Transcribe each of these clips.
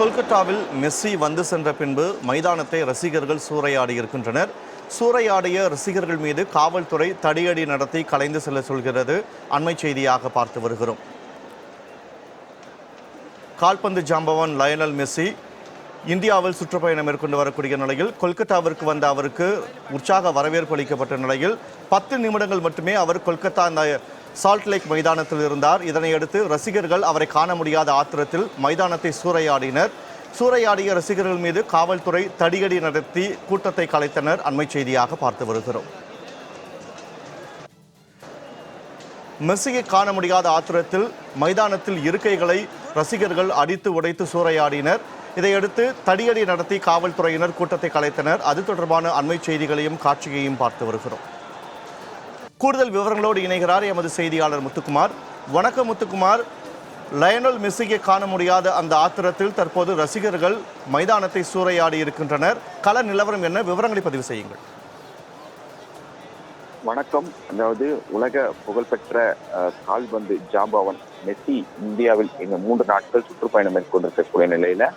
கொல்கத்தாவில் மெஸ்ஸி வந்து சென்ற பின்பு மைதானத்தை ரசிகர்கள் சூறையாடி இருக்கின்றனர். சூறையாடிய ரசிகர்கள் மீது காவல்துறை தடியடி நடத்தி கலைந்து செல்ல சொல்கிறது. அண்மை செய்தியாக பார்த்து வருகிறோம். கால்பந்து ஜாம்பவான் லயனல் மெஸ்ஸி இந்தியாவில் சுற்றுப்பயணம் மேற்கொண்டு வரக்கூடிய நிலையில் கொல்கத்தாவிற்கு வந்த அவருக்கு உற்சாக வரவேற்பு அளிக்கப்பட்ட நிலையில் 10 நிமிடங்கள் மட்டுமே அவர் கொல்கத்தா அந்த சால்ட் லேக் மைதானத்தில் இருந்தார். இதனையடுத்து ரசிகர்கள் அவரை காண முடியாத ஆத்திரத்தில் மைதானத்தை சூறையாடினர். சூறையாடிய ரசிகர்கள் மீது காவல்துறை தடியடி நடத்தி கூட்டத்தை கலைத்தனர். அண்மை செய்தியாக பார்த்து வருகிறோம். மெஸ்ஸியை காண முடியாத ஆத்திரத்தில் மைதானத்தில் இருக்கைகளை ரசிகர்கள் அடித்து உடைத்து சூறையாடினர். இதையடுத்து தடியடி நடத்தி காவல்துறையினர் கூட்டத்தை கலைத்தனர். அது தொடர்பான அண்மை செய்திகளையும் காட்சியையும் பார்த்து வருகிறோம். கூடுதல் விவரங்களோடு இணைகிறார் எமது செய்தியாளர் முத்துக்குமார். வணக்கம் முத்துக்குமார். லயனல் மெஸ்ஸியை காண முடியாத அந்த ஆத்திரத்தில் தற்போது ரசிகர்கள் மைதானத்தை சூறையாடி இருக்கின்றனர். கள நிலவரம் என்ன? விவரங்களை பதிவு செய்யுங்கள். வணக்கம். அதாவது உலக புகழ்பெற்ற கால்பந்து ஜாம்பவான் மெஸ்ஸி இந்தியாவில் இந்த 3 நாட்கள் சுற்றுப்பயணம் மேற்கொண்டிருக்கக்கூடிய நிலையில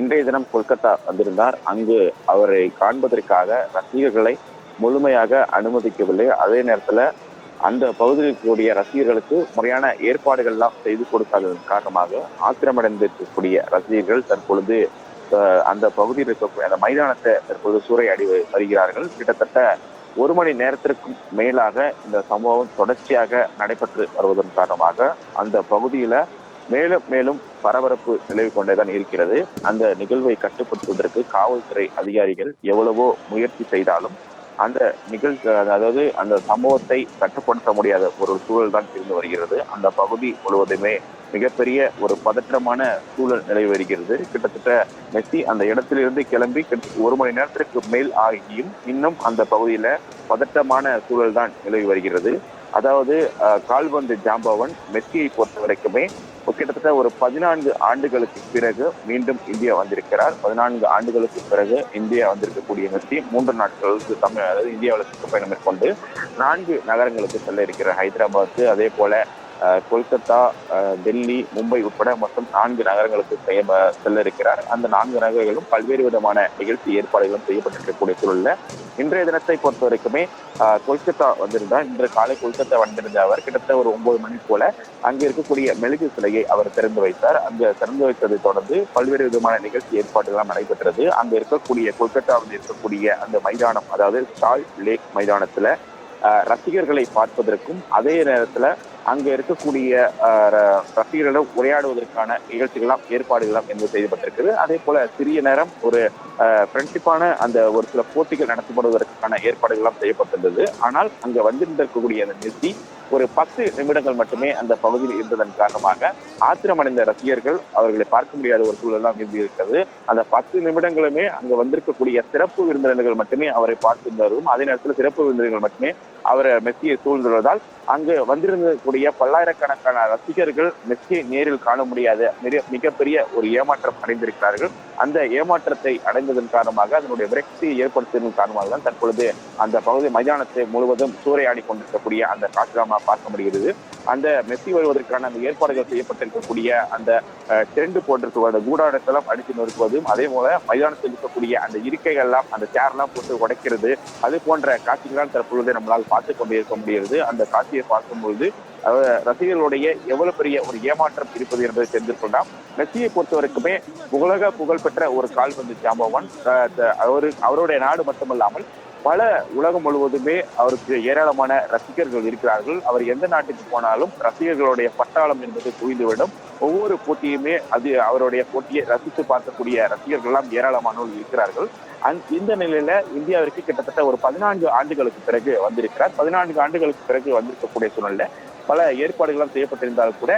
இன்றைய தினம் கொல்கத்தா வந்திருந்தார். அங்கு அவரை காண்பதற்காக ரசிகர்களை முழுமையாக அனுமதிக்கவில்லை. அதே நேரத்தில் அந்த பகுதியில் இருக்கக்கூடிய ரசிகர்களுக்கு முறையான ஏற்பாடுகள் எல்லாம் செய்து கொடுக்காததன் காரணமாக ஆத்திரமடைந்திருக்கக்கூடிய ரசிகர்கள் தற்பொழுது அந்த பகுதியில் இருக்கக்கூடிய அந்த மைதானத்தை தற்பொழுது சூறையாடி வருகிறார்கள். கிட்டத்தட்ட 1 மணி நேரத்திற்கும் மேலாக இந்த சம்பவம் தொடர்ச்சியாக நடைபெற்று வருவதன் காரணமாக அந்த பகுதியில மேலும் மேலும் பரபரப்பு நிலவி கொண்டேதான் இருக்கிறது. அந்த நிகழ்வை கட்டுப்படுத்துவதற்கு காவல்துறை அதிகாரிகள் எவ்வளவோ முயற்சி செய்தாலும் அந்த அதாவது அந்த சம்பவத்தை கட்டுப்படுத்த முடியாத ஒரு சூழல் தான் இருந்து வருகிறது. அந்த பகுதி முழுவதுமே மிகப்பெரிய ஒரு பதற்றமான சூழல் நிலவி வருகிறது. கிட்டத்தட்ட மெஸ்ஸி அந்த இடத்திலிருந்து கிளம்பி 1 மணி நேரத்திற்கு மேல் ஆகியும் இன்னும் அந்த பகுதியில பதற்றமான சூழல் தான் நிலவி வருகிறது. அதாவது கால்பந்து ஜாம்பவான் மெஸ்ஸியை பொறுத்த வரைக்குமே கிட்டத்தட்ட ஒரு 14 ஆண்டுகளுக்கு பிறகு மீண்டும் இந்தியா வந்திருக்கிறார். 14 ஆண்டுகளுக்கு பிறகு இந்தியா வந்திருக்கக்கூடிய மெஸ்ஸி 3 நாட்களுக்கு அதாவது இந்தியாவில் சுற்றுப்பயணம் மேற்கொண்டு 4 நகரங்களுக்கு செல்ல இருக்கிறார். ஹைதராபாத், அதே போல கொல்கத்தா, டெல்லி, மும்பை உட்பட மொத்தம் 4 நகரங்களுக்கு செல்ல இருக்கிறார். அந்த 4 நகரங்களும் பல்வேறு விதமான நிகழ்ச்சி ஏற்பாடுகளும் செய்யப்பட்டிருக்கக்கூடிய சூழல்ல இன்றைய தினத்தை பொறுத்த வரைக்குமே கொல்கத்தா வந்திருந்தார். இன்று காலை கொல்கத்தா வந்திருந்த அவர் கிட்டத்தட்ட ஒரு 9 மணி போல அங்கே இருக்கக்கூடிய மெழுகு சிலையை அவர் திறந்து வைத்தார். அங்கு திறந்து வைத்ததை தொடர்ந்து பல்வேறு விதமான நிகழ்ச்சி ஏற்பாடுகள்லாம் நடைபெற்றது. அங்க இருக்கக்கூடிய கொல்கத்தாவில் இருக்கக்கூடிய அந்த மைதானம், அதாவது சால்ட் லேக் மைதானத்துல ரசிகர்களை பார்ப்பதற்கும் அதே நேரத்துல அங்க இருக்கக்கூடிய ரசிகர்களிடம் உரையாடுவதற்கான நிகழ்ச்சிகளாம் ஏற்பாடுகளாம் என்பது செய்யப்பட்டிருக்கிறது. அதே போல சிறிய நேரம் ஒரு ஃப்ரெண்ட்ஷிப்பான அந்த ஒரு சில போட்டிகள் நடத்தப்படுவதற்கான ஏற்பாடுகள்லாம் செய்யப்பட்டிருந்தது. ஆனால் அங்க வந்திருந்திருக்கக்கூடிய அந்த மெஸ்ஸி ஒரு 10 நிமிடங்கள் மட்டுமே அந்த பகுதியில் இருந்ததன் காரணமாக ஆத்திரமடைந்த ரசிகர்கள் அவர்களை பார்க்க முடியாத ஒரு சூழலாம் இருந்து இருக்கிறது. அந்த 10 நிமிடங்களுமே அங்க வந்திருக்கக்கூடிய சிறப்பு விருந்தினர்கள் மட்டுமே அவரை பார்த்திருந்தாலும் அதே நேரத்தில் சிறப்பு விருந்தினர்கள் மட்டுமே அவரை மெஸ்ஸியை சூழ்ந்துள்ளதால் அங்கு வந்திருந்தக்கூடிய பல்லாயிரக்கணக்கான ரசிகர்கள் மெஸ்ஸியை நேரில் காண முடியாத மிகப்பெரிய ஒரு ஏமாற்றம் அடைந்திருக்கிறார்கள். அந்த ஏமாற்றத்தை அடைந்ததன் காரணமாக அதனுடைய விரக்தியை ஏற்படுத்தியதன் காரணமாக தான் தற்பொழுது அந்த பகுதி மைதானத்தை முழுவதும் சூறையாடி கொண்டிருக்கக்கூடிய அந்த காட்சிகளை பார்க்க முடிகிறது. அந்த மெஸ்ஸி வருவதற்கான அந்த ஏற்பாடுகள் செய்யப்பட்டிருக்கக்கூடிய அந்த டென்ட் போட்டிருக்க கூடாரத்தெல்லாம் அடித்து நொறுக்குவதும் அதே போல மைதானத்தில் இருக்கக்கூடிய அந்த இருக்கைகள்லாம் அந்த சேர்லாம் போட்டு உடைக்கிறது, அது போன்ற காட்சிகளால் தற்பொழுது நம்மளால் பார்த்து கொண்டிருக்க முடிகிறது. அந்த காட்சியை பார்க்கும்பொழுது ரசிகர்களுடைய எவ்வளவு பெரிய ஒரு ஏமாற்றம் இருப்பது என்பதை தெரிந்து கொள்ளலாம். மெஸ்ஸியை பொறுத்த வரைக்குமே உலக புகழ்பெற்ற ஒரு கால்பந்து ஜாம்பவான். அவருடைய நாடு மட்டுமல்லாமல் பல உலகம் முழுவதுமே அவருக்கு ஏராளமான ரசிகர்கள் இருக்கிறார்கள். அவர் எந்த நாட்டுக்கு போனாலும் ரசிகர்களுடைய பட்டாளம் என்பது குவிந்துவிடும். ஒவ்வொரு போட்டியுமே அது அவருடைய போட்டியை ரசித்து பார்க்கக்கூடிய ரசிகர்கள் எல்லாம் ஏராளமானவர்கள் இருக்கிறார்கள். இந்த நிலையில இந்தியாவிற்கு கிட்டத்தட்ட ஒரு 14 ஆண்டுகளுக்கு பிறகு வந்திருக்கிறார். 14 ஆண்டுகளுக்கு பிறகு வந்திருக்கக்கூடிய சூழ்நிலை பல ஏற்பாடுகளும் செய்யப்பட்டிருந்தாலும் கூட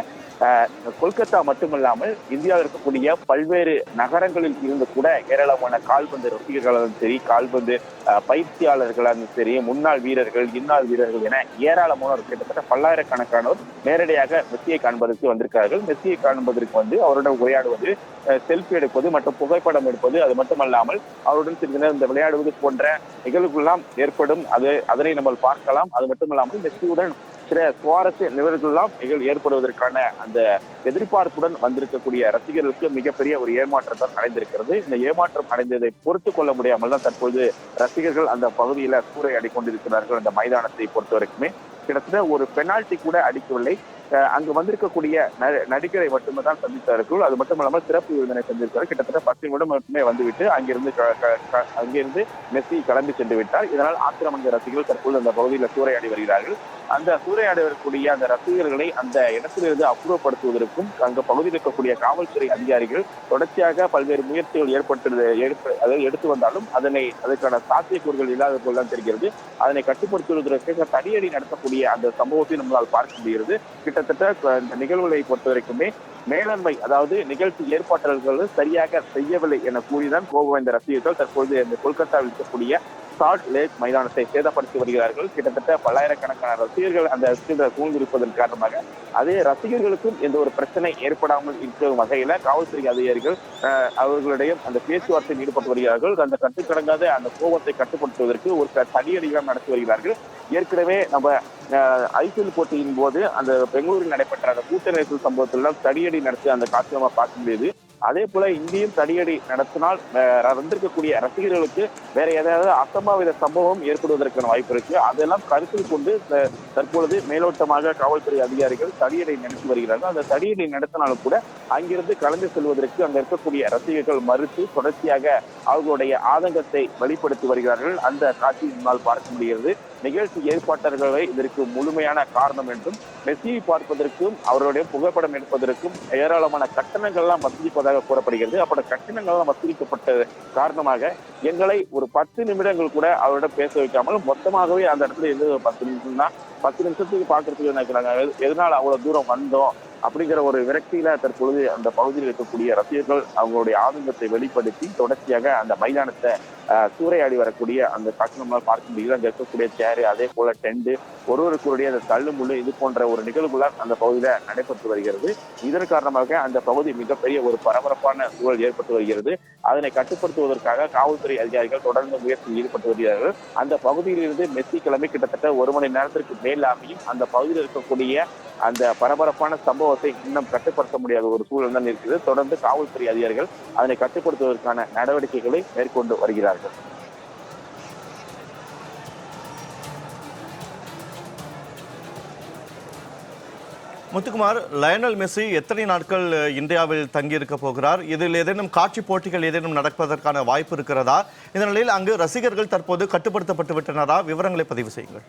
கொல்கத்தா மட்டுமல்லாமல் இந்தியாவில் இருக்கக்கூடிய பல்வேறு நகரங்களில் இருந்து கூட ஏராளமான கால்பந்து ரசிகர்களும் சரி, கால்பந்து பயிற்சியாளர்களும் சரி, முன்னாள் வீரர்கள், இந்நாள் வீரர்கள் என ஏராளமானோர் கிட்டத்தட்ட பல்லாயிரக்கணக்கானோர் நேரடியாக மெஸ்ஸியை காண்பதற்கு வந்திருக்கிறார்கள். மெஸ்ஸியை காண்பதற்கு அவருடன் உரையாடுவது, செல்ஃபி எடுப்பது மற்றும் புகைப்படம் எடுப்பது, அது மட்டுமல்லாமல் அவருடன் சிறிது நேரம் இந்த விளையாடுவது போன்ற நிகழ்வுகள்லாம் ஏற்படும். அதனை நம்ம பார்க்கலாம். அது மட்டுமல்லாமல் மெஸ்ஸியுடன் சில சுவாரஸ்ய நிகழ்வுகள்லாம் ஏற்படுவதற்கான அந்த எதிர்பார்ப்புடன் வந்திருக்கக்கூடிய ரசிகர்களுக்கு மிகப்பெரிய ஒரு ஏமாற்றம் தான் அடைந்திருக்கிறது. இந்த ஏமாற்றம் அடைந்ததை பொறுத்து கொள்ள முடியாமல் தான் தற்போது ரசிகர்கள் அந்த பகுதியில சூறையாடி கொண்டிருக்கிறார்கள். அந்த மைதானத்தை பொறுத்த வரைக்குமே கிட்டத்தட்ட ஒரு பெனால்டி கூட அடிக்கவில்லை. அங்கு வந்திருக்கக்கூடிய நடிகரை மட்டுமே தான் சந்தித்தார்கள். அது மட்டும் இல்லாமல் சிறப்பு விருந்தினை சந்தித்தார். கிட்டத்தட்ட 10 நிமிடம் மட்டுமே வந்துவிட்டு அங்கிருந்து மெஸ்ஸி கிளம்பி சென்று விட்டார். இதனால் ஆத்திரமடைந்த ரசிகர்கள் தற்போது அந்த பகுதியில் சூறையாடி வருகிறார்கள். அந்த சூறையாடி வரக்கூடிய அந்த ரசிகர்களை அந்த இடத்திலிருந்து அப்புறப்படுத்துவதற்கும் அங்கு பகுதியில் இருக்கக்கூடிய காவல்துறை அதிகாரிகள் தொடர்ச்சியாக பல்வேறு முயற்சிகள் எடுத்து வந்தாலும் அதற்கான சாத்தியக்கூறுகள் இல்லாத போல்தான் தெரிகிறது. அதனை கட்டுப்படுத்துவதற்கு தடியடி நடத்தக்கூடிய அந்த சம்பவத்தை நம்மளால் பார்க்க முடிகிறது. கிட்டத்தட்ட இந்த நிகழ்வுகளை பொறுத்த வரைக்குமே மேலாண்மை, அதாவது நிகழ்ச்சி ஏற்பாட்டாளர்கள் சரியாக செய்யவில்லை என கூறிதான் கோபம் வாய்ந்த ரசிகர்கள் தற்போது இந்த கொல்கத்தாவில் இருக்கக்கூடிய சால்ட் லேக் மைதானத்தை சேதப்படுத்தி வருகிறார்கள். கிட்டத்தட்ட பல்லாயிரக்கணக்கான ரசிகர்கள் அந்த இடத்தில் சூழ்ந்திருப்பதன் காரணமாக அதே ரசிகர்களுக்கும் எந்த ஒரு பிரச்சனை ஏற்படாமல் இருக்கும் வகையில காவல்துறை அதிகாரிகள் அவர்களுடைய அந்த பேச்சுவார்த்தையில் ஈடுபட்டு வருகிறார்கள். அந்த கட்டுக்கடங்காத அந்த கோபத்தை கட்டுப்படுத்துவதற்கு ஒரு தடியடிகள் நடத்தி வருகிறார்கள். ஏற்கனவே நம்ம ஐபிஎல் போட்டியின் போது அந்த பெங்களூரில் நடைபெற்ற அந்த கூட்ட நெரிசல் சம்பவத்தில் தடியடி நடத்தி அந்த காட்சி நம்ம பார்க்க முடியுது. அதே போல இந்தியும் தடியடி நடத்தினால் வந்திருக்கக்கூடிய ரசிகர்களுக்கு வேற ஏதாவது அசம்பாவித சம்பவம் ஏற்படுவதற்கான வாய்ப்பு இருக்கு. அதெல்லாம் கருத்தில் கொண்டு தற்பொழுது மேலோட்டமாக காவல்துறை அதிகாரிகள் தடியடி நடத்தி வருகிறார்கள். அந்த தடியடி நடத்தினாலும் கூட அங்கிருந்து கலந்து செல்வதற்கு அங்க இருக்கக்கூடிய ரசிகர்கள் மறுத்து தொடர்ச்சியாக அவர்களுடைய ஆதங்கத்தை வெளிப்படுத்தி வருகிறார்கள். அந்த காட்சி முன்னால் பார்க்க முடிகிறது. நிகழ்ச்சி ஏற்பாட்டாளர்களை இதற்கு முழுமையான காரணம் என்றும் மெஸ்ஸியை பார்ப்பதற்கும் அவருடைய புகைப்படம் எடுப்பதற்கும் ஏராளமான கட்டணங்கள்லாம் வசூலிப்பதாக கூறப்படுகிறது. அப்படி கட்டணங்கள்லாம் வசூலிக்கப்பட்ட காரணமாக எங்களை ஒரு 10 நிமிடங்கள் கூட அவரிடம் பேச வைக்காமல் மொத்தமாகவே அந்த இடத்துல இருந்து 10 நிமிஷம் தான் 10 நிமிஷத்துக்கு பார்க்கறதுக்கு நினைக்கிறாங்க. எதனால அவ்வளவு தூரம் வந்தோம் அப்படிங்கிற ஒரு விரக்தியில தற்பொழுது அந்த பகுதியில் இருக்கக்கூடிய ரசிகர்கள் அவங்களுடைய ஆதங்கத்தை வெளிப்படுத்தி தொடர்ச்சியாக அந்த மைதானத்தை சூறையாடி வரக்கூடிய அந்த காட்சி நம்மளால் பார்க்க முடியுது. அங்க இருக்கக்கூடிய சேரு, அதே போல டெண்டு, ஒருவருக்குடைய அந்த தள்ளு முள்ளு இது போன்ற ஒரு நிகழ்வுகளால் அந்த பகுதியில நடைபெற்று வருகிறது. இதன் காரணமாக அந்த பகுதி மிகப்பெரிய ஒரு பரபரப்பான சூழல் ஏற்பட்டு வருகிறது. அதனை கட்டுப்படுத்துவதற்காக காவல்துறை அதிகாரிகள் தொடர்ந்து முயற்சியில் ஈடுபட்டு வருகிறார்கள். அந்த பகுதியில் இருந்து மெஸ்ஸி கிளம்பி கிட்டத்தட்ட 1 மணி நேரத்திற்கு மேலாகியும் அந்த பகுதியில் இருக்கக்கூடிய அந்த பரபரப்பான சம்பவத்தை இன்னும் கட்டுப்படுத்த முடியாத ஒரு சூழல் தான் இருக்குது. தொடர்ந்து காவல்துறை அதிகாரிகள் அதனை கட்டுப்படுத்துவதற்கான நடவடிக்கைகளை மேற்கொண்டு வருகிறார்கள். முத்துக்குமார், லயனல் மெஸ்ஸி எத்தனை நாட்கள் இந்தியாவில் தங்கியிருக்க போகிறார்? இதில் ஏதேனும் காட்சி போட்டிகள் ஏதேனும் நடப்பதற்கான வாய்ப்பு இருக்கிறதா? இந்த நிலையில் அங்கு ரசிகர்கள் தற்போது கட்டுப்படுத்தப்பட்டு விட்டனரா? விவரங்களை பதிவு செய்யுங்கள்.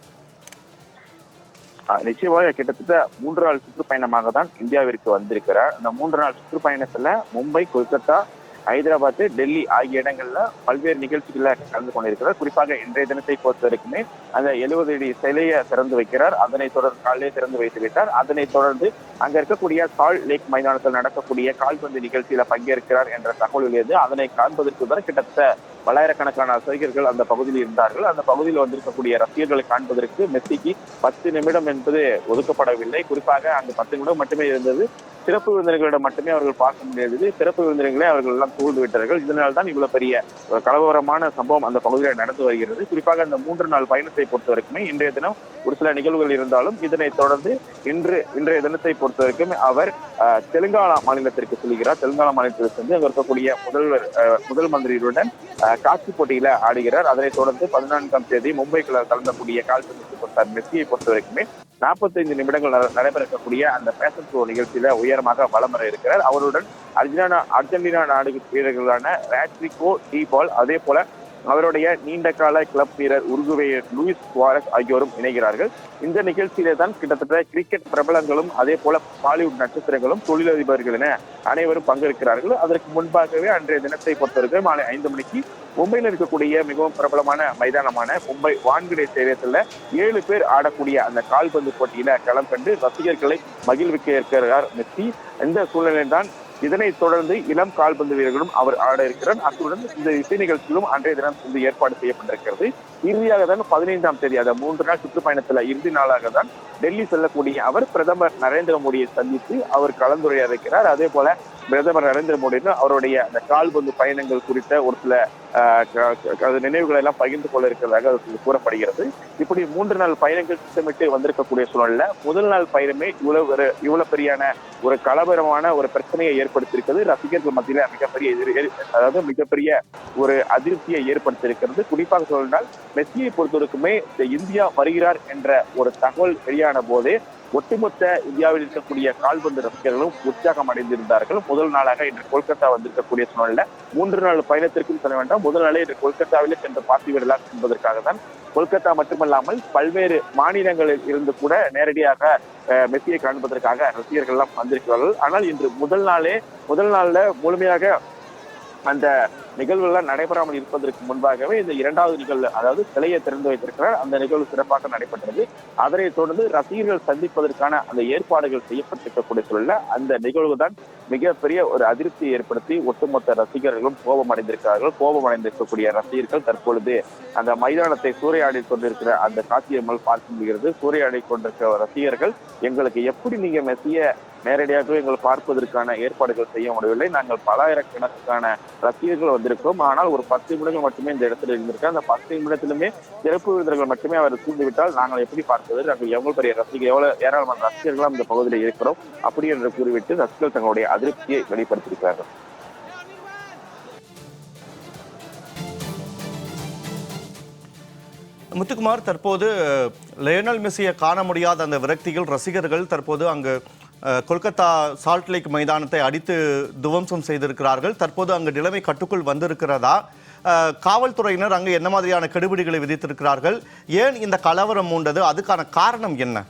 நிச்சயமாக கிட்டத்தட்ட 3 நாள் சுற்றுப்பயணமாக தான் இந்தியாவிற்கு வந்திருக்கிறார். அந்த 3 நாள் சுற்றுப்பயணத்துல மும்பை, கொல்கத்தா, ஹைதராபாத், டெல்லி ஆகிய இடங்கள்ல பல்வேறு நிகழ்ச்சிகள்ல கலந்து கொண்டிருக்கிறார். குறிப்பாக இன்றைய தினத்தை பொறுத்த வரைக்குமே அந்த 70 அடி சிலையை திறந்து வைக்கிறார். அதனை தொடர்ந்து காலையிலே திறந்து வைத்து விட்டார். அதனை தொடர்ந்து அங்க இருக்கக்கூடிய சால்ட் லேக் மைதானத்தில் நடக்கக்கூடிய கால்பந்து நிகழ்ச்சியில பங்கேற்கிறார் என்ற தகவல் வெளியது. அதனை காண்பதற்கு தான் கிட்டத்தட்ட பல்லாயிரக்கணக்கான ரசிகர்கள் அந்த பகுதியில் இருந்தார்கள். அந்த பகுதியில் வந்திருக்கக்கூடிய ரசிகர்களை காண்பதற்கு மெஸ்ஸிக்கு 10 நிமிடம் என்பது ஒதுக்கப்படவில்லை. குறிப்பாக அங்கு 10 நிமிடம் மட்டுமே இருந்தது. சிறப்பு விருந்தினர்களிடம் மட்டுமே அவர்கள் பார்க்க முடியாது. சிறப்பு விருந்தினர்களை அவர்கள் எல்லாம் சூழ்ந்து விட்டார்கள். இதனால் தான் இவ்வளவு பெரிய ஒரு கலவரமான சம்பவம் அந்த பகுதியில் நடந்து வருகிறது. குறிப்பாக அந்த 3 நாள் பயணத்தை பொறுத்த வரைக்குமே இன்றைய தினம் ஒரு சில நிகழ்வுகள் இருந்தாலும் இதனைத் தொடர்ந்து இன்றைய தினத்தை பொறுத்த வரைக்கும் அவர் தெலுங்கானா மாநிலத்திற்கு செல்கிறார். தெலுங்கானா மாநிலத்திற்கு சென்று அங்கு இருக்கக்கூடிய முதல் மந்திரியுடன் காட்சி போட்டியில ஆடுகிறார். அதனைத் தொடர்ந்து 14ஆம் தேதி மும்பைக்குள்ள கலந்தக்கூடிய கால்பந்து மெஸ்ஸியை பொறுத்த வரைக்குமே 45 நிமிடங்கள் நடைபெறக்கூடிய அந்த பேஷன் ஷோ நிகழ்ச்சியில உயரமாக வலம் வர இருக்கிறார். அவருடன் அர்ஜென்டினா நாடு வீரர்களான ராட்ரிகோ டி பால், அதே போல அவருடைய நீண்ட கால கிளப் வீரர் உருகுவேயர் லூயிஸ் சுவாரஸ் ஆகியோரும் இணைகிறார்கள். இந்த நிகழ்ச்சியிலே தான் கிட்டத்தட்ட கிரிக்கெட் பிரபலங்களும் அதே போல பாலிவுட் நட்சத்திரங்களும் தொழிலதிபர்கள் என அனைவரும் பங்கேற்கிறார்கள். அதற்கு முன்பாகவே அன்றைய தினத்தை பொறுத்தவரைக்கும் மாலை 5 மணிக்கு மும்பையில் இருக்கக்கூடிய மிகவும் பிரபலமான மைதானமான மும்பை வான்கடே ஸ்டேடியத்தில் 7 பேர் ஆடக்கூடிய அந்த கால்பந்து போட்டியில களம் கண்டு ரசிகர்களை மகிழ்விக்க இருக்கிறார் மெஸ்ஸி. இந்த சூழ்நிலையில் தான் இதனைத் தொடர்ந்து இளம் கால்பந்து வீரர்களும் அவர் ஆட இருக்கிறார். அத்துடன் இந்த இசை நிகழ்ச்சிகளும் அன்றைய தினம் ஏற்பாடு செய்யப்பட்டிருக்கிறது. இறுதியாக தான் 15ஆம் தேதி அந்த 3 நாள் சுற்றுப்பயணத்துல இறுதி நாளாக தான் டெல்லி செல்லக்கூடிய அவர் பிரதமர் நரேந்திர மோடியை சந்தித்து அவர் கலந்துரையாட இருக்கிறார். அதே போல பிரதமர் நரேந்திர மோடியும் அவருடைய அந்த கால்பந்து பயணங்கள் குறித்த ஒரு சில நினைவுகளை எல்லாம் பகிர்ந்து கொள்ள இருக்கிறதாக கூறப்படுகிறது. இப்படி 3 நாள் பயணங்கள் திட்டமிட்டு வந்திருக்கக்கூடிய சூழல்ல முதல் நாள் பயணமே இவ்வளவு பெரியான ஒரு கலவரமான ஒரு பிரச்சனையை ஏற்படுத்தியிருக்கிறது. ரசிகர்கள் மத்தியில மிகப்பெரிய ஒரு அதிருப்தியை ஏற்படுத்தியிருக்கிறது. குறிப்பாக சொன்னால் மெஸ்ஸியை பொறுத்தவரைக்குமே இந்தியா வருகிறார் என்ற ஒரு தகவல் வெளியான போதே ஒட்டுமொத்த இந்தியாவில் இருக்கக்கூடிய கால்பந்து ரசிகர்களும் உற்சாகம் அடைந்திருந்தார்கள். முதல் நாளாக இன்று கொல்கத்தா வந்திருக்கக்கூடிய சூழல்ல 3 நாள் பயணத்திற்கும் செல்ல வேண்டாம், முதல் நாளே இன்று கொல்கத்தாவிலே சென்று பார்த்து விடலாம் என்பதற்காக தான் கொல்கத்தா மட்டுமல்லாமல் பல்வேறு மாநிலங்களில் இருந்து கூட நேரடியாக மெஸ்ஸியை காண்பதற்காக ரசிகர்கள் எல்லாம் வந்திருக்கிறார்கள். ஆனால் இன்று முதல் நாள்ல முழுமையாக அந்த நிகழ்வுகள் நடைபெறாமல் இருப்பதற்கு முன்பாகவே இந்த 2வது நிகழ்வு, அதாவது சிலையை திறந்து வைத்திருக்கிறார், அந்த நிகழ்வு சிறப்பாக நடைபெற்றது. அதனைத் தொடர்ந்து ரசிகர்கள் சந்திப்பதற்கான அந்த ஏற்பாடுகள் செய்யப்பட்டிருக்கக்கூடிய சூழல்ல அந்த நிகழ்வு தான் மிகப்பெரிய ஒரு அதிருப்தியை ஏற்படுத்தி ஒட்டுமொத்த ரசிகர்களும் கோபம் அடைந்திருக்கக்கூடிய ரசிகர்கள் தற்பொழுது அந்த மைதானத்தை சூறையாடி கொண்டிருக்கிற அந்த காட்சியை நம்மால் பார்க்க முடிகிறது. சூறையாடி கொண்டிருக்கிற ரசிகர்கள், எங்களுக்கு எப்படி நீங்க மெஸ்ஸியை நேரடியாகவே எங்கள் பார்ப்பதற்கான ஏற்பாடுகள் செய்ய முடியவில்லை, நாங்கள் பலாயிரக்கணக்கான ரசிகர்கள் வந்திருக்கிறோம், ஆனால் ஒரு 10 நிமிடங்கள் மட்டுமே இந்த இடத்துல இருந்திருக்கோம், அந்த 10 நிமிடத்திலுமே சிறப்பு விருந்தினர்கள் மட்டுமே அவர் தூண்டிவிட்டால் நாங்கள் எப்படி பார்ப்பது, நாங்கள் எவ்வளவு பெரிய ஏராளமான ரசிகர்களும் இந்த பகுதியில் இருக்கிறோம் அப்படி என்று கூறிவிட்டு ரசிகர்கள் தங்களுடைய அதிருப்தியை வெளிப்படுத்தியிருக்கிறார்கள். முத்துக்குமார், தற்போது லயனல் மெஸ்ஸியை காண முடியாத அந்த விரக்திகள் ரசிகர்கள் தற்போது அங்கு கொல்கத்தா சால்ட் லேக் மைதானத்தை அடித்து துவம்சம் செய்திருக்கிறார்கள். தற்போது அங்கு நிலைமை கட்டுக்குள் வந்திருக்கிறதா? காவல்துறையினர் அங்கு என்ன மாதிரியான கெடுபிடிகளை விதித்திருக்கிறார்கள்? ஏன் இந்த கலவரம் மூண்டது? அதுக்கான காரணம் என்ன?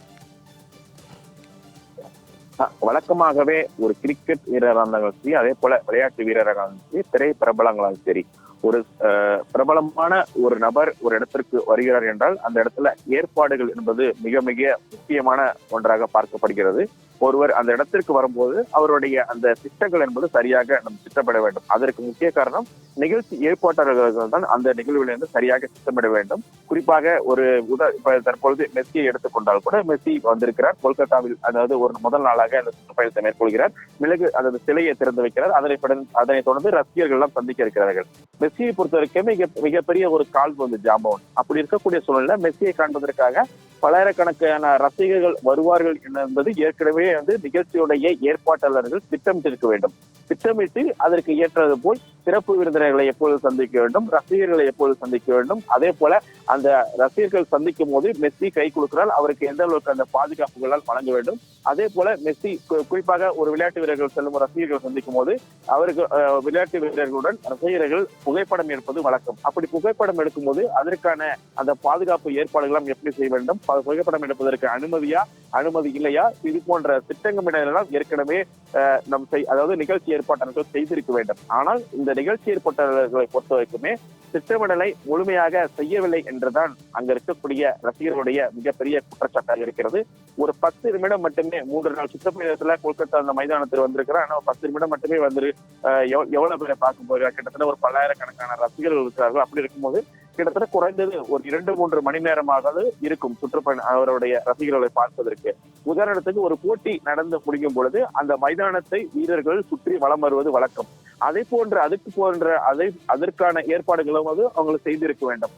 வழக்கமாகவே ஒரு கிரிக்கெட் வீரராக இருந்தாலும் சரி, அதே போல விளையாட்டு வீரராக இருந்தாலும் சரி, திரை பிரபலங்களாலும் சரி, ஒரு பிரபலமான ஒரு நபர் ஒரு இடத்திற்கு வருகிறார் என்றால் அந்த இடத்துல ஏற்பாடுகள் என்பது மிக மிக முக்கியமான ஒன்றாக பார்க்கப்படுகிறது. ஒருவர் அந்த இடத்திற்கு வரும்போது அவருடைய அந்த திட்டங்கள் என்பது சரியாக நம் திட்டமிட வேண்டும். அதற்கு முக்கிய காரணம் நிகழ்ச்சி ஏற்பாட்டாளர்கள் தான் அந்த நிகழ்வுகளிலிருந்து சரியாக திட்டமிட வேண்டும். குறிப்பாக இப்ப தற்பொழுது மெஸ்ஸியை எடுத்துக்கொண்டால் கூட மெஸ்ஸி வந்திருக்கிறார் கொல்கத்தாவில், அதாவது ஒரு முதல் நாளாக அந்த சுற்றுப்பயணத்தை மேற்கொள்கிறார். அதாவது சிலையை திறந்து வைக்கிறார். அதனைத் தொடர்ந்து ரசிகர்கள் எல்லாம் சந்திக்க இருக்கிறார்கள். மெஸ்ஸியை பொறுத்தவரைக்கும் மிகப்பெரிய ஒரு கால்பந்து ஜாம்பவன். அப்படி இருக்கக்கூடிய சூழல்ல மெஸ்ஸியை காண்பதற்காக பலாயிரக்கணக்கான ரசிகர்கள் வருவார்கள் என்பது ஏற்கனவே நிகழ்ச்சியுடைய ஏற்பாட்டாளர்கள் திட்டமிட்டிருக்க வேண்டும். திட்டமிட்டு அதற்கு ஏற்றது போல் சிறப்பு விருந்தினர்களை எப்போது சந்திக்க வேண்டும், ரசிகர்களை எப்போது சந்திக்க வேண்டும், அதே போல அந்த ரசிகர்கள் சந்திக்கும் போது மெஸ்ஸி கை கொடுக்கிறார், அவருக்கு எந்த அளவுக்கு அந்த பாதுகாப்புகளால் வழங்க வேண்டும். அதே போல மெஸ்ஸி குறிப்பாக ஒரு விளையாட்டு வீரர்கள் செல்லும் ரசிகர்கள் சந்திக்கும் போது அவருக்கு விளையாட்டு வீரர்களுடன் ரசிகர்கள் புகைப்படம் எடுப்பது வழக்கம். அப்படி புகைப்படம் எடுக்கும் போது அதற்கான அந்த பாதுகாப்பு ஏற்பாடுகளும் எப்படி செய்ய வேண்டும், புகைப்படம் எடுப்பதற்கு அனுமதி இல்லையா, இது போன்ற திட்டமிடலாம் ஏற்கனவே அதாவது நிகழ்ச்சி ஏற்பாட்டாளர்கள் செய்திருக்க வேண்டும். ஆனால் இந்த நிகழ்ச்சி ஏற்பாட்டாளர்களை பொறுத்த வரைக்குமே திட்டமிடலை முழுமையாக செய்யவில்லை என்றுதான் அங்க இருக்கக்கூடிய ரசிகர்களுடைய மிகப்பெரிய குற்றச்சாட்டாக இருக்கிறது. ஒரு 10 நிமிடம் மட்டுமே 3 நாள் சுற்றுப்பயணத்துல கொல்கத்தா அந்த மைதானத்தில் வந்திருக்கிறார். ஆனால் 10 நிமிடம் மட்டுமே வந்து எவ்வளவு பேரை பார்க்க போகிறார், கிட்டத்தட்ட ஒரு பல்லாயிரக்கணக்கான ரசிகர்கள் இருக்கிறார்கள். அப்படி இருக்கும்போது கிட்டத்தட்ட குறைந்தது ஒரு 2-3 மணி நேரமாவது இருக்கும் சுற்றுப்பயணம் அவருடைய ரசிகர்களை பார்ப்பதற்கு. உதாரணத்துக்கு ஒரு போட்டி நடந்து முடியும் பொழுது அந்த மைதானத்தை வீரர்கள் சுற்றி வலம் வருவது வழக்கம். அதற்கான ஏற்பாடுகளும் அவங்களுக்கு செய்திருக்க வேண்டும்.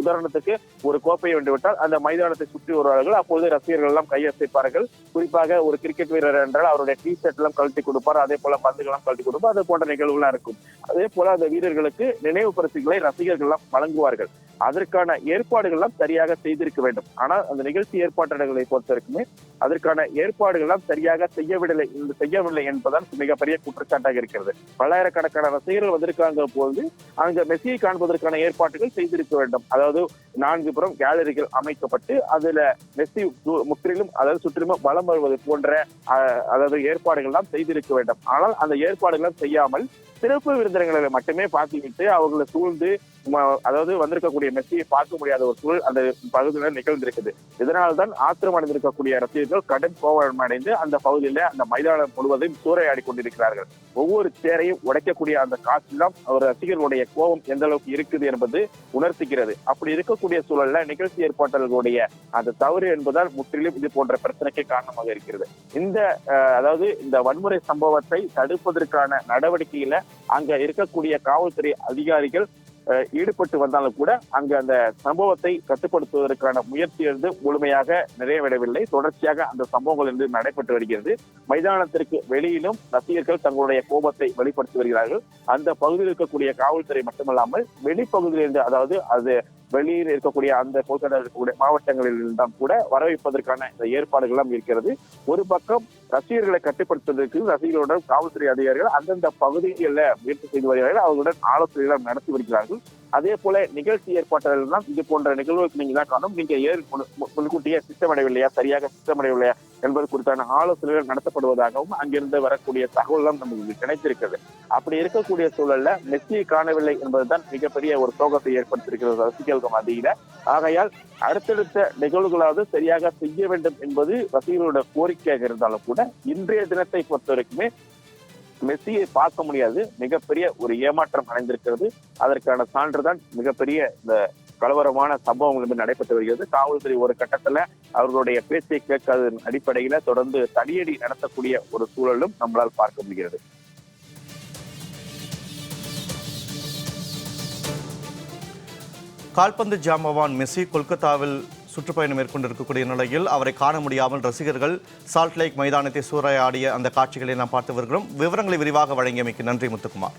உதாரணத்துக்கு ஒரு கோப்பையை வென்றுவிட்டால் அந்த மைதானத்தை சுற்றி வருவார்கள். அப்பொழுது ரசிகர்கள் எல்லாம் கையசைப்பார்கள். குறிப்பாக ஒரு கிரிக்கெட் வீரர் என்றால் அவருடைய டி ஷர்ட் எல்லாம் கழட்டி கொடுப்பார், அதே போல பந்துகள் எல்லாம் கழட்டி கொடுப்பார், அது போன்ற நிகழ்வுலாம் இருக்கும். அதே போல அந்த வீரர்களுக்கு நினைவு பரிசுகளை ரசிகர்கள் எல்லாம் வழங்குவார்கள். அதற்கான ஏற்பாடுகள் எல்லாம் சரியாக செய்திருக்க வேண்டும். ஆனால் அந்த நிகழ்ச்சி ஏற்பாட்டாளர்களை பொறுத்தவரைக்குமே அதற்கான ஏற்பாடுகள் எல்லாம் சரியாக செய்யவில்லை என்பதால் மிகப்பெரிய குற்றச்சாட்டாக இருக்கிறது. பல்லாயிரக்கணக்கான ரசிகர்கள் வந்திருக்காங்க போது அங்க மெஸ்ஸியை காண்பதற்கான ஏற்பாடுகள் செய்திருக்க வேண்டும். அதாவது 4 புறம் கேலரிகள் அமைக்கப்பட்டு அதுல மெஸ்ஸி சுற்றிலும் வலம் வருவது போன்ற அதாவது ஏற்பாடுகள் எல்லாம் செய்திருக்க வேண்டும். ஆனால் அந்த ஏற்பாடுகள் செய்யாமல் சிறப்பு விருந்தினர்களை மட்டுமே பார்த்துவிட்டு அவர்களை சூழ்ந்து அதாவது வந்திருக்கக்கூடிய மெஸ்ஸியை பார்க்க முடியாத ஒரு சூழல் அந்த பகுதியில் நிகழ்ந்திருக்குது. இதனால்தான் ஆத்திரம் அடைந்திருக்கக்கூடிய ரசிகர்கள் கடும் கோபம் அடைந்து அந்த பகுதியில அந்த மைதானம் முழுவதும் சூறையாடி கொண்டிருக்கிறார்கள். ஒவ்வொரு சேரையும் உடைக்கக்கூடிய அந்த காட்சியெல்லாம் ஒரு ரசிகர்களுடைய கோபம் எந்த அளவுக்கு இருக்குது என்பது உணர்த்துகிறது. அப்படி இருக்கக்கூடிய சூழல்ல நிகழ்ச்சி ஏற்பாட்டாளர்களுடைய அந்த தவறு என்பதால் முற்றிலும் இது போன்ற பிரச்சனைக்கு காரணமாக இருக்கிறது. அதாவது இந்த வன்முறை சம்பவத்தை தடுப்பதற்கான நடவடிக்கையில அங்க இருக்கக்கூடிய காவல்துறை அதிகாரிகள் ஈடுபட்டு வந்தாலும் கூட அங்கு அந்த சம்பவத்தை கட்டுப்படுத்துவதற்கான முயற்சி முழுமையாக நிறைவேறவில்லை. தொடர்ச்சியாக அந்த சம்பவங்கள் நடைபெற்று வருகிறது. மைதானத்திற்கு வெளியிலும் ரசிகர்கள் தங்களுடைய கோபத்தை வெளிப்படுத்தி வருகிறார்கள். அந்த பகுதியில் இருக்கக்கூடிய காவல்துறை மட்டுமல்லாமல் வெளிப்பகுதியிலிருந்து, அதாவது அது வெளியில் இருக்கக்கூடிய அந்த கொல்கத்தா இருக்கக்கூடிய மாவட்டங்களில் தான் கூட வரவைப்பதற்கான இந்த ஏற்பாடுகள் எல்லாம் இருக்கிறது. ஒரு பக்கம் ரசிகர்களை கட்டுப்படுத்துவதற்கு ரசிகர்களுடன் காவல்துறை அதிகாரிகள் அந்தந்த பகுதிகளில் முயற்சி செய்து வருகிறார்கள். அவர்களுடன் ஆலோசனைகள் நடத்தி வருகிறார்கள். அதே போல நிகழ்ச்சி ஏற்பாட்டாளர்கள் தான் இது போன்ற நிகழ்வுகளுக்கு நீங்க தான் காணும், நீங்க முன்கூட்டியே திட்டமிடவில்லையா, சரியாக திட்டமிடவில்லையா என்பது குறித்தான ஆலோசனைகள் நடத்தப்படுவதாகவும் அங்கிருந்து வரக்கூடிய தகவல் நமக்கு கிடைத்திருக்கிறது. அப்படி இருக்கக்கூடிய சூழல்ல மெஸ்ஸியை காணவில்லை என்பதுதான் மிகப்பெரிய ஒரு சோகத்தை ஏற்படுத்தியிருக்கிறது ரசிகர்கள் மத்தியில. ஆகையால் அடுத்தடுத்த நிகழ்வுகளாவது சரியாக செய்ய வேண்டும் என்பது ரசிகர்களுடைய கோரிக்கையாக இருந்தாலும் கூட இன்றைய தினத்தை பொறுத்தவரைக்குமே மெஸ்ஸியை பார்க்க முடியாது, மிகப்பெரிய ஒரு ஏமாற்றம் அடைந்திருக்கிறது. அதற்கான சான்றுதான் மிகப்பெரிய இந்த கலவரமான சம்பவங்கள் நடைபெற்று வருகிறது. காவல்துறை ஒரு கட்டத்துல அவர்களுடைய பேச்சை கேட்காத அடிப்படையில தொடர்ந்து தடியடி நடத்தக்கூடிய ஒரு சூழலும் நம்மளால் பார்க்க முடிகிறது. கால்பந்து ஜாம்பவான் மெஸ்ஸி கொல்கத்தாவில் சுற்றுப்பயணம் மேற்கொண்டிருக்கக்கூடிய நிலையில் அவரை காண முடியாமல் ரசிகர்கள் சால்ட் லேக் மைதானத்தை சூறையாடிய அந்த காட்சிகளை நாம் பார்த்து வருகிறோம். விவரங்களை விரிவாக வழங்கியமைக்கு நன்றி முத்துக்குமார்.